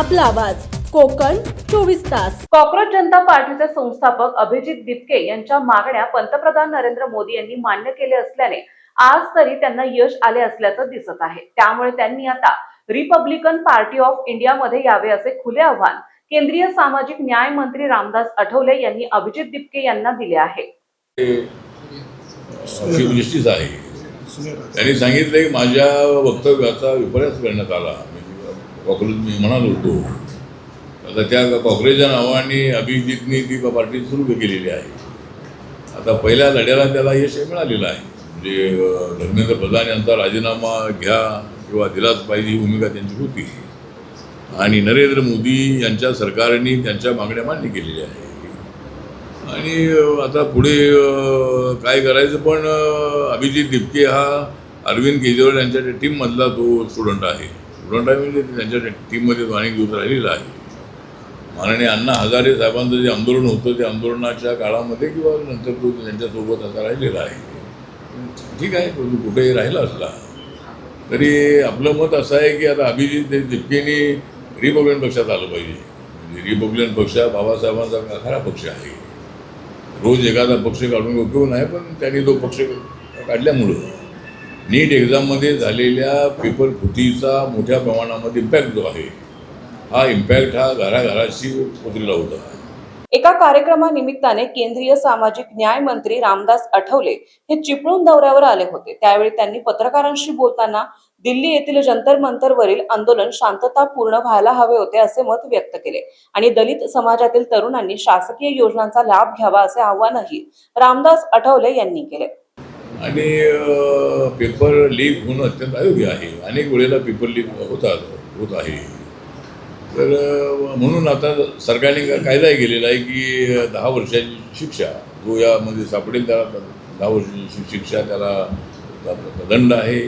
आपला आवाज कोकण 24 तास। कॉक्रोच जनता पार्टीचे संस्थापक अभिजित दिपके यांच्या मागण्या पंतप्रधान नरेंद्र मोदी यांनी मान्य केले असल्याने आज तरी त्यांना यश आले असल्याचं दिसत आहे। त्यामुळे त्यांनी आता रिपब्लिकन पार्टी ऑफ इंडिया मध्ये यावे असे खुले आव्हान केंद्रीय सामाजिक न्याय मंत्री रामदास आठवले यांनी अभिजित दिपके यांना दिले आहे। त्यांनी सांगितले की माझ्या वक्तव्याचा विपर्यास करण्यात आला। कॉक्रोच मी म्हणालो होतो, आता त्या कॉक्रोचच्या नावाने अभिजितनी ती पार्टी सुरू केलेली आहे। आता पहिल्या लढ्याला त्याला यश मिळालेलं आहे। म्हणजे धर्मेंद्र प्रधान यांचा राजीनामा घ्या किंवा दिलाच पाहिजे ही भूमिका त्यांची होती आणि नरेंद्र मोदी यांच्या सरकारने त्यांच्या मागण्या मान्य केलेल्या आहे। आणि आता पुढे काय करायचं, पण अभिजित दिपके हा अरविंद केजरीवाल यांच्या टीममधला तो स्टुडंट आहे म्हणजे त्यांच्या टीममध्ये तो अनेक दिवस राहिलेला आहे। माननीय अण्णा हजारे साहेबांचं जे आंदोलन होतं त्या आंदोलनाच्या काळामध्ये किंवा नंतर तो त्यांच्यासोबत आता राहिलेला आहे। ठीक आहे, तो कुठेही राहिला असला तरी आपलं मत असं आहे की आता अभिजित दिपकेने रिपब्लिकन पक्षात आलं पाहिजे। म्हणजे रिपब्लिकन पक्ष बाबासाहेबांचा खरा पक्ष आहे। रोज एखादा पक्ष काढून उपयोग नाही, पण त्यांनी तो पक्ष काढल्यामुळं नीट एक्झाममध्ये झालेल्या पेपर फुटीचा मोठ्या प्रमाणामध्ये इम्पॅक्ट जो आहे हा इम्पॅक्ट हा घराघराशी पोचलेला होता। एका कार्यक्रमानिमित्ताने केंद्रीय सामाजिक न्याय मंत्री रामदास आठवले हे चिपळूण दौऱ्यावर आले होते। त्यावेळी त्यांनी पत्रकारांशी बोलताना दिल्ली येथील जंतर मंतरवरील आंदोलन शांततापूर्ण व्हायला हवे होते असे मत व्यक्त केले आणि दलित समाजातील तरुणांनी शासकीय योजनांचा लाभ घ्यावा असे आवाहनही रामदास आठवले यांनी केले। आणि पेपर लीक होणं अत्यंत अयोग्य आहे। अनेक वेळेला पेपर लीक होत आहे। तर म्हणून आता सरकारने कायदा केलेला आहे की 10 वर्षाची शिक्षा जो यामध्ये सापडेल त्याला 10 वर्षाची शिक्षा, त्याला दंड आहे।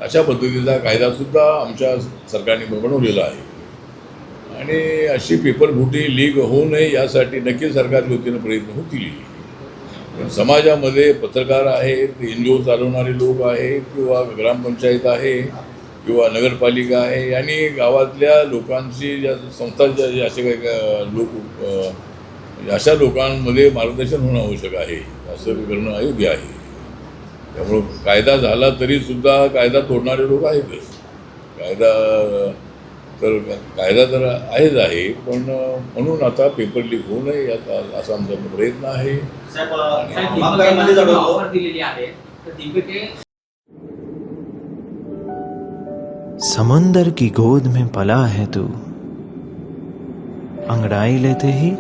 अशा पद्धतीचा कायदासुद्धा आमच्या सरकारने बनवलेला आहे आणि अशी पेपर फुटी लीक होऊ नये यासाठी नक्की सरकारच्या वतीनं प्रयत्न होतील। पण समाजामध्ये पत्रकार आहेत, NGO चालवणारे लोक आहेत किंवा ग्रामपंचायत आहे किंवा नगरपालिका आहे आणि गावातल्या लोकांची ज्या संस्थांच्या जे असे काही लोक अशा लोकांमध्ये मार्गदर्शन होणं आवश्यक आहे। असं करणं अयोग्य आहे। त्यामुळं कायदा झाला तरीसुद्धा कायदा तोडणारे लोक आहेतच। कायदा तर आहेच आहे, पण म्हणून आता पेपर लीक होऊ नये याचा असा आमचा प्रयत्न आहे। समंदर की गोद में पला है तू, अंगड़ाई लेते ही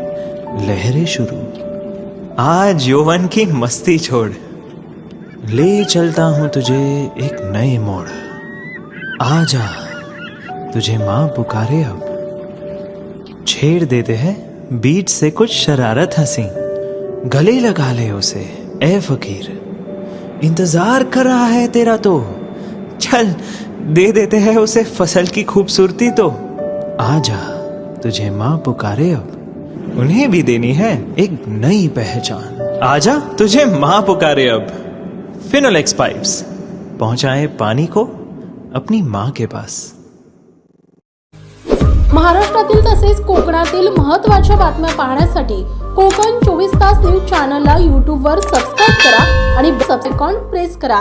लहरें शुरू। आज यौवन की मस्ती छोड़, ले चलता हूं तुझे एक नए मोड़। आजा तुझे माँ पुकारे अब, छेड़ देते हैं बीच से कुछ शरारत हंसी। गले लगा ले उसे ए फकीर, इंतजार कर रहा है तेरा तो। चल दे देते हैं उसे फसल की खूबसूरती तो। आजा तुझे माँ पुकारे अब, उन्हें भी देनी है एक नई पहचान। आजा तुझे माँ पुकारे अब। फिनोलेक्स पाइप्स पहुंचाए पानी को अपनी माँ के पास। महाराष्ट्रातील तसेच कोकणातील महत्त्वाच्या बातम्या पाहण्यासाठी कोकण 24 तास न्यूज चॅनलला YouTube वर सबस्क्राइब करा आणि बेल आयकॉन प्रेस करा।